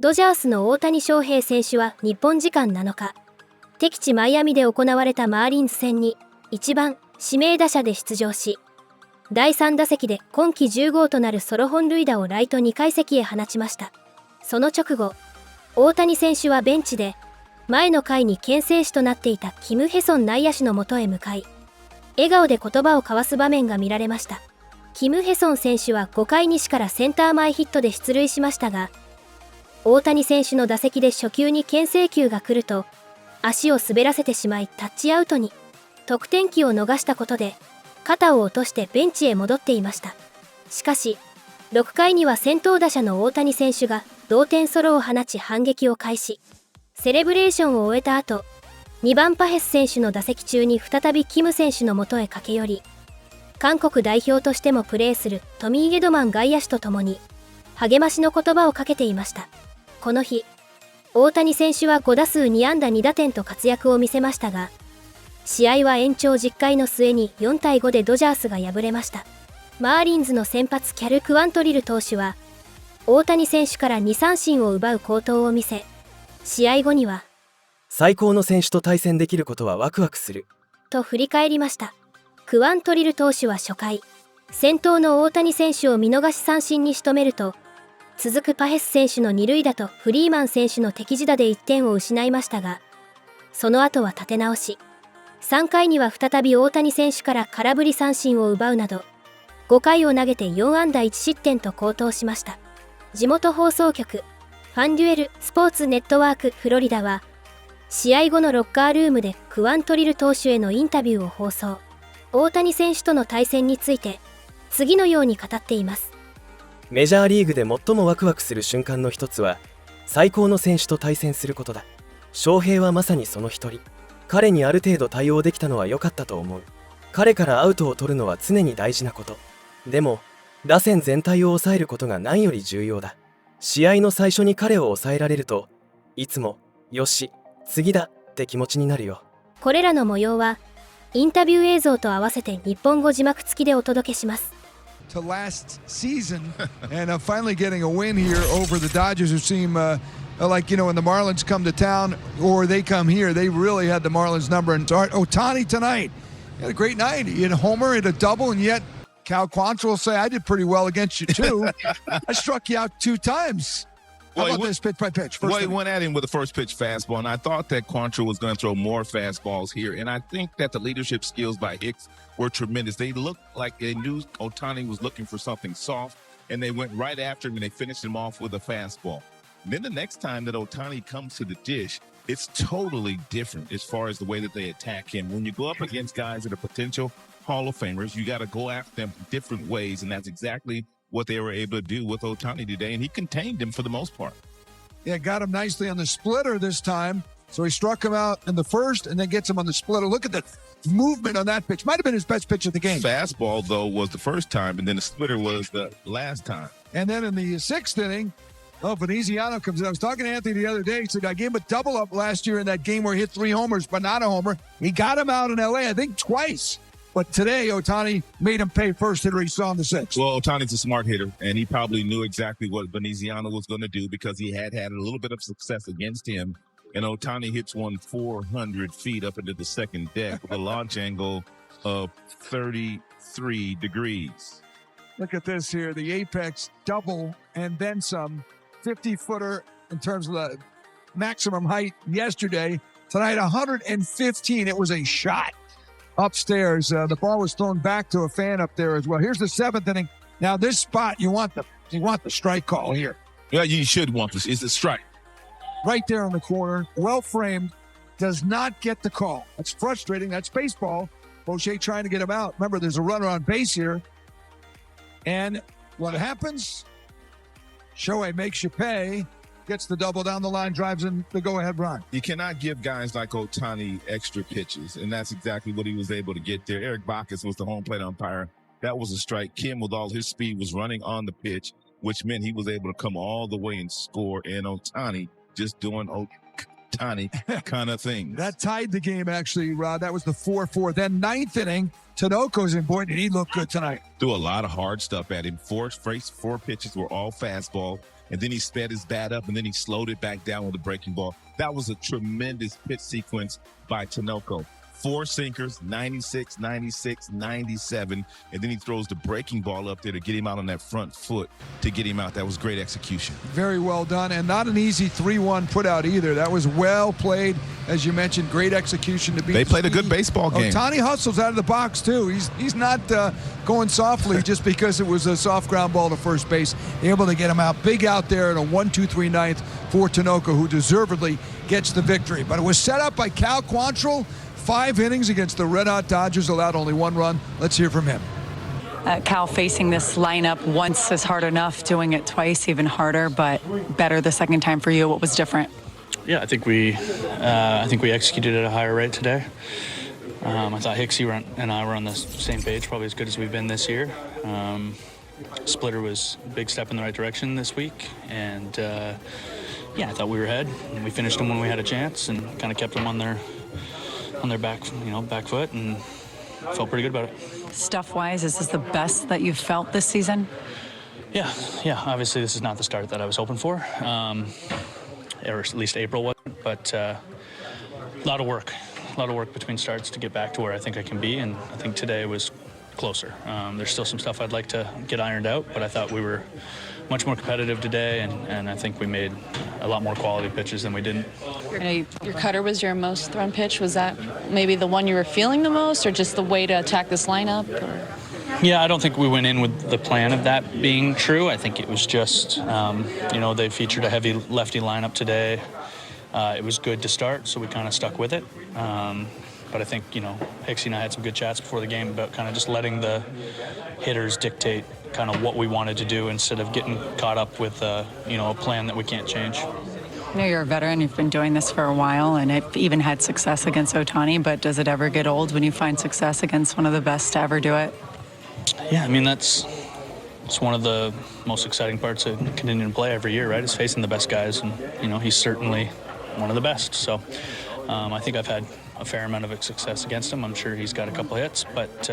ドジャースの大谷翔平選手は日本時間7日、敵地マイアミで行われたマーリンズ戦に1番指名打者で出場し、第3打席で今季10号となるソロ本塁打をライト2階席へ放ちました。その直後、大谷選手はベンチで前の回に牽制手となっていたキム・ヘソン内野手の元へ向かい、笑顔で言葉を交わす場面が見られました。キム・ヘソン選手は5回西からセンター前ヒットで出塁しましたが、大谷選手の打席で初球に牽制球が来ると、足を滑らせてしまいタッチアウトに。得点機を逃したことで、肩を落としてベンチへ戻っていました。しかし、6回には先頭打者の大谷選手が同点ソロを放ち反撃を開始。セレブレーションを終えた後、2番パヘス選手の打席中に再びキム選手の元へ駆け寄り、韓国代表としてもプレーするトミー・ゲドマン外野手と共に励ましの言葉をかけていました。この日、大谷選手は5打数2安打2打点と活躍を見せましたが、試合は延長10回の末に4対5でドジャースが敗れました。マーリンズの先発キャル・クワントリル投手は、大谷選手から2三振を奪う好投を見せ、試合後には、最高の選手と対戦できることはワクワクする。と振り返りました。クワントリル投手は初回、先頭の大谷選手を見逃し三振に仕留めると、続くパヘス選手の二塁打とフリーマン選手の敵地打で1点を失いましたが、その後は立て直し、3回には再び大谷選手から空振り三振を奪うなど、5回を投げて4安打1失点と好投しました。地元放送局、ファンデュエルスポーツネットワークフロリダは、試合後のロッカールームでクワントリル投手へのインタビューを放送。大谷選手との対戦について、次のように語っています。メジャーリーグで最もワクワクする瞬間の一つは、最高の選手と対戦することだ。翔平はまさにその一人。彼にある程度対応できたのは良かったと思う。彼からアウトを取るのは常に大事なこと。でも、打線全体を抑えることが何より重要だ。試合の最初に彼を抑えられると、いつも、よし、次だって気持ちになるよ。これらの模様は、インタビュー映像と合わせて日本語字幕付きでお届けします。To last season and finally getting a win here over the Dodgers, who seem like, you know, when the Marlins come to town or they come here, they really had the Marlins number. And Ohtani tonight, he had a great night. He had a homer, hit a double, and yet Cal Quantrill will say, I did pretty well against you too. I struck you out 2 times. How about this pitch by pitch? Well, he went at him with a first pitch fastball, and I thought that Quantrill was going to throw more fastballs here. And I think that the leadership skills by Hicks were tremendous. They looked like they knew Ohtani was looking for something soft, and they went right after him, and they finished him off with a fastball. And then the next time that Ohtani comes to the dish, it's totally different as far as the way that they attack him. When you go up against guys that are potential Hall of Famers, you got to go after them different ways, and that's exactly what they were able to do with Ohtani today, and he contained him for the most part. Yeah, got him nicely on the splitter this time. So he struck him out in the first and then gets him on the splitter. Look at the movement on that pitch. Might have been his best pitch of the game. Fastball, though, was the first time, and then the splitter was the last time. And then in the 6th inning, Veneziano comes in. I was talking to Anthony the other day. He said, I gave him a double up last year in that game where he hit 3 homers, but not a homer. He got him out in L.A., I think, twice. But today, Ohtani made him pay first hitter he saw in the 6th. Well, Ohtani's a smart hitter, and he probably knew exactly what Veneziano was going to do because he had a little bit of success against him. And Ohtani hits one 400 feet up into the second deck with a launch angle of 33 degrees. Look at this here, the apex double and then some. 50-footer in terms of the maximum height yesterday. Tonight, 115. It was a shot. Upstairs, the ball was thrown back to a fan up there as well. Here's the 7th inning. Now this spot, you want the strike call here. Yeah, you should want this. It's a strike. Right there in the corner, well framed, does not get the call. That's frustrating. That's baseball. Boucher trying to get him out. Remember, there's a runner on base here. And what happens? Shohei makes you pay. Gets the double down the line, drives in the go-ahead run. You cannot give guys like Ohtani extra pitches, and that's exactly what he was able to get there. Eric Bacchus was the home plate umpire. That was a strike. Kim, with all his speed, was running on the pitch, which meant he was able to come all the way and score. And Ohtani just doing Ohtani kind of thing. That tied the game, actually, Rod. That was the 4-4. Then ninth inning, Tanoko's in point, and he looked good tonight. Threw a lot of hard stuff at him. Four pitches were all fastball, and then he sped his bat up, and then he slowed it back down with a breaking ball. That was a tremendous pitch sequence by Tanoko. 4 sinkers, 96, 96, 97, and then he throws the breaking ball up there to get him out on that front foot to get him out. That was great execution. Very well done, and not an easy 3-1 put out either. That was well played, as you mentioned, great execution to beat. They played a good baseball game. Ohtani hustles out of the box too. He's not going softly just because it was a soft ground ball to first base. Able to get him out, big out there in a 1-2-3 ninth for Tanoko, who deservedly gets the victory. But it was set up by Cal Quantrill. 5 innings against the red-hot Dodgers, allowed only 1 run. Let's hear from him. Cal facing this lineup once is hard enough, doing it twice even harder, but better the second time for you. What was different? Yeah, I think we executed at a higher rate today. I thought Hicksy and I were on the same page, probably as good as we've been this year. Splitter was a big step in the right direction this week, and I thought we were ahead. We finished them when we had a chance, and kind of kept them on their back foot, and felt pretty good about it. Stuff-wise, is this the best that you've felt this season? Yeah. Obviously, this is not the start that I was hoping for, or at least April wasn't. But a lot of work between starts to get back to where I think I can be, and I think today was closer. There's still some stuff I'd like to get ironed out, but I thought we were much more competitive today, and I think we made a lot more quality pitches than we didn't. Your cutter was your most thrown pitch. Was that maybe the one you were feeling the most, or just the way to attack this lineup? Or? Yeah, I don't think we went in with the plan of that being true. I think it was just, they featured a heavy lefty lineup today. It was good to start, so we kind of stuck with it. But I think, Hicksy and I had some good chats before the game about kind of just letting the hitters dictate kind of what we wanted to do instead of getting caught up with, a plan that we can't change. I know you're a veteran. You've been doing this for a while, and have even had success against Ohtani, but does it ever get old when you find success against one of the best to ever do it? Yeah, it's one of the most exciting parts of continuing to play every year, right? Is facing the best guys, and, he's certainly one of the best. So I think I've had a fair amount of success against him. I'm sure he's got a couple of hits, but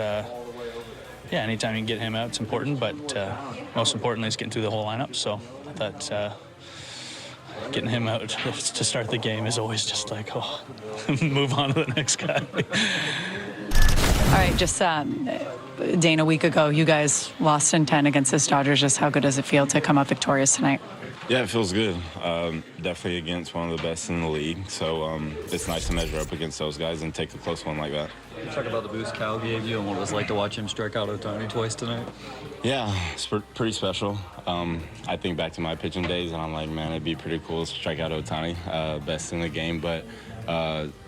anytime you can get him out, it's important. But most importantly is getting through the whole lineup. So I thought getting him out to start the game is always just like, move on to the next guy. All right, just Dane, a week ago, you guys lost in 10 against this Dodgers. Just how good does it feel to come up victorious tonight? Yeah, it feels good. Definitely against one of the best in the league. So it's nice to measure up against those guys and take a close one like that. Can you talk about the boost Cal gave you and what it was like to watch him strike out Ohtani twice tonight? Yeah, it's pretty special. I think back to my pitching days, and I'm like, man, it'd be pretty cool to strike out Ohtani, best in the game. But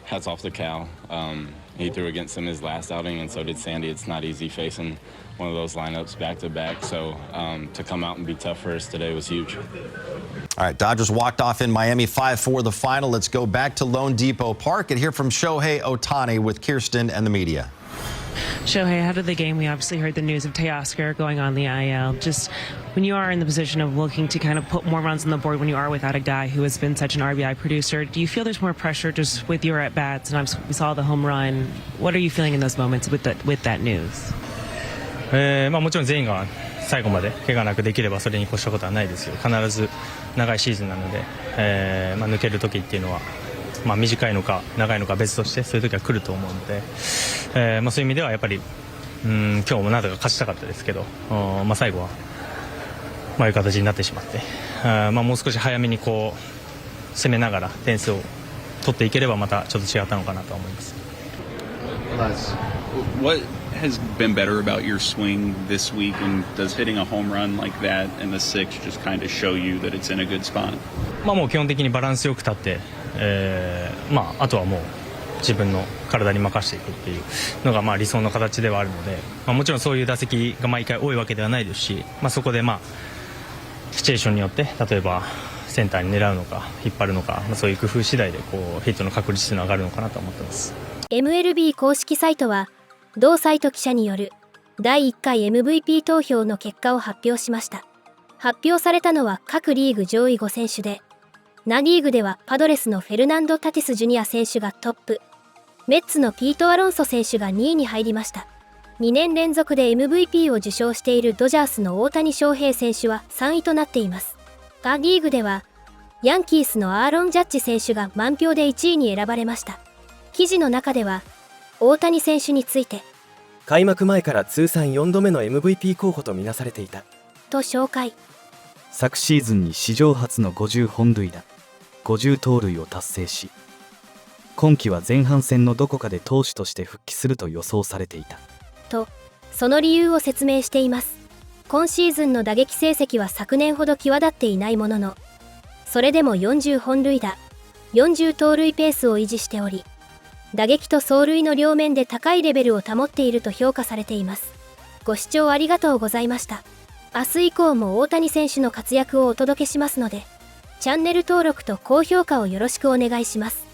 hats off to Cal. He threw against him his last outing, and so did Sandy. It's not easy facing one of those lineups back-to-back. So to come out and be tough for us today was huge. All right, Dodgers walked off in Miami 5-4 the final. Let's go back to Lone Depot Park and hear from Shohei Ohtani with Kirsten and the media. Shohei, ahead of the game, we obviously heard the news of Teoscar going on the IL. Just when you are in the position of looking to kind of put more runs on the board when you are without a guy who has been such an RBI producer, do you feel there's more pressure just with your at-bats? And obviously we saw the home run. What are you feeling in those moments with that news? もちろん全員が最後まで怪我なくできればそれに越したことはないですよ。必ず長いシーズンなので、抜ける時っていうのは、短いのか長いのか別としてそういう時は来ると思うので、そういう意味ではやっぱり今日もなんとか勝ちたかったですけど、最後はいう形になってしまって、もう少し早めにこう攻めながら点数を取っていければまたちょっと違ったのかなと思います。What has been better about your swing this week, and does hitting a home run like that in the sixth just kind of show you that it's in a good spot? もう基本的にバランスよく立って、あとはもう自分の体に任せていくっていうのが理想の形ではあるので、もちろんそういう打席が毎回多いわけではないですし、そこでシチュエーションによって例えばセンターに狙うのか引っ張るのか、そういう工夫次第でこうヒットの確率が上がるのかなと思ってます。 MLB 公式サイトは同サイト記者による第1回 MVP 投票の結果を発表しました。発表されたのは各リーグ上位5選手で、ナ・リーグではパドレスのフェルナンド・タティス・ジュニア選手がトップ、メッツのピート・アロンソ選手が2位に入りました。2年連続で MVP を受賞しているドジャースの大谷翔平選手は3位となっています。ア・リーグではヤンキースのアーロン・ジャッジ選手が満票で1位に選ばれました。記事の中では大谷選手について、開幕前から通算4度目の MVP 候補とみなされていたと紹介。昨シーズンに史上初の50本塁打、50盗塁を達成し、今季は前半戦のどこかで投手として復帰すると予想されていたと、その理由を説明しています。今シーズンの打撃成績は昨年ほど際立っていないものの、それでも40本塁打、40盗塁ペースを維持しており、打撃と走塁の両面で高いレベルを保っていると評価されています。ご視聴ありがとうございました。明日以降も大谷選手の活躍をお届けしますので、チャンネル登録と高評価をよろしくお願いします。